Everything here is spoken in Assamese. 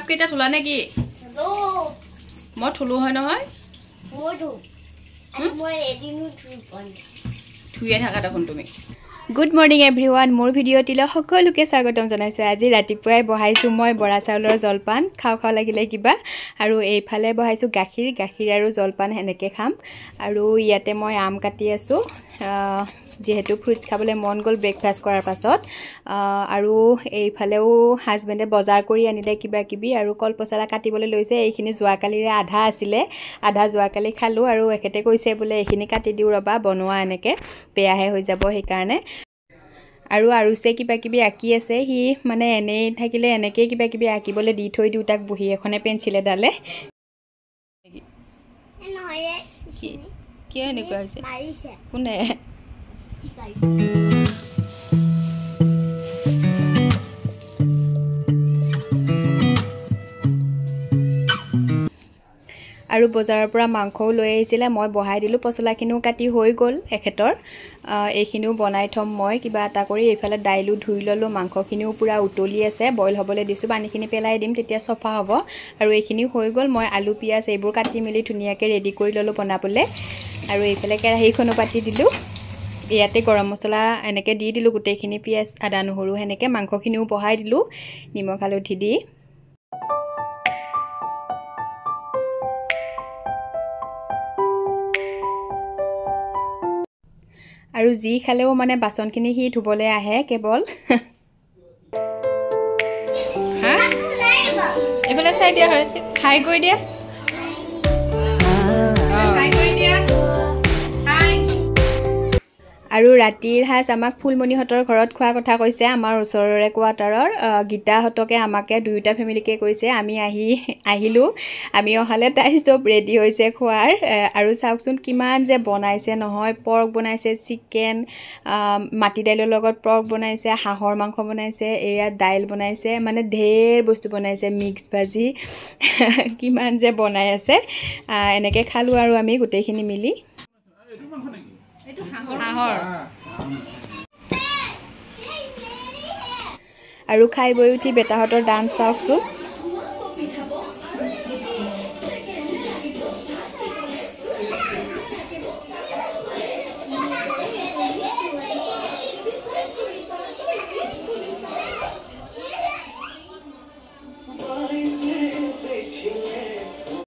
কেইটা থলা নেকি মই থলো হয় নহয় থুয়ে থাকা দেখোন তুমি গুড মৰ্নিং এভৰিৱান মোৰ ভিডিঅ'টিলৈ সকলোকে স্বাগতম জনাইছোঁ আজি ৰাতিপুৱাই বহাইছোঁ মই বৰা চাউলৰ জলপান খাওঁ লাগিলে কিবা আৰু এইফালে বহাইছোঁ গাখীৰ আৰু জলপান এনেকৈ খাম আৰু ইয়াতে মই আম কাটি আছোঁ যেহেতু ফ্ৰুটছ খাবলৈ মন গ'ল ব্ৰেকফাষ্ট কৰাৰ পাছত আৰু এইফালেও হাজবেণ্ডে বজাৰ কৰি আনিলে কিবা আৰু কল পচলা কাটিবলৈ লৈছে এইখিনি যোৱাকালিৰে আধা আছিলে আধা যোৱাকালি খালোঁ আৰু এখেতে কৈছে বোলে এইখিনি কাটি দিওঁ ৰবা বনোৱা এনেকৈ বেয়াহে হৈ যাব সেইকাৰণে আৰু আৰুছে কিবা আঁকি আছে সি মানে এনেই থাকিলে এনেকৈ কিবা আঁকিবলৈ দি থৈ দিওঁ তাক বহি এখনে পেঞ্চিলে ডালে কিয় এনেকুৱা হৈছে কোনে আৰু বজাৰৰ পৰা মাংসও লৈ আহিছিলে মই বহাই দিলোঁ পচলাখিনিও কাটি হৈ গ'ল এখেতৰ এইখিনিও বনাই থম মই কিবা এটা কৰি এইফালে দাইলো ধুই ল'লোঁ মাংসখিনিও পূৰা উতলি আছে বইল হ'বলৈ দিছোঁ পানীখিনি পেলাই দিম তেতিয়া চফা হ'ব আৰু এইখিনিও হৈ গ'ল মই আলু পিঁয়াজ এইবোৰ কাটি মেলি ধুনীয়াকৈ ৰেডি কৰি ল'লোঁ বনাবলৈ আৰু এইফালে কেৰাহীখনো পাতি দিলোঁ ইয়াতে গৰম মছলা এনেকৈ দি দিলোঁ গোটেইখিনি পিঁয়াজ আদা নহৰু সেনেকৈ মাংসখিনিও বহাই দিলোঁ নিমখ হালধি দি আৰু যি খালেও মানে বাচনখিনি সি ধুবলৈ আহে কেৱল হা এইফালে চাই দিয়া হৈছে খাই কৰি দিয়া আৰু ৰাতিৰ সাজ আমাক ফুলমণিহঁতৰ ঘৰত খোৱা কথা কৈছে আমাৰ ওচৰৰে কোৱাৰ্টাৰৰ গীতাহঁতকে আমাকে দুয়োটা ফেমিলিকে কৈছে আমি আহিলোঁ আমি অহালে তাই চব ৰেডি হৈছে খোৱাৰ আৰু চাওকচোন কিমান যে বনাইছে নহয় পৰ্ক বনাইছে চিকেন মাটি দাইলৰ লগত পৰ্ক বনাইছে হাঁহৰ মাংস বনাইছে এয়া দাইল বনাইছে মানে ঢেৰ বস্তু বনাইছে মিক্স ভাজি কিমান যে বনাই আছে এনেকৈ খালোঁ আৰু আমি গোটেইখিনি মিলি হাঁহৰ আৰু খাই বৈ উঠি বেটাহঁতৰ ডান্স চাওকচোন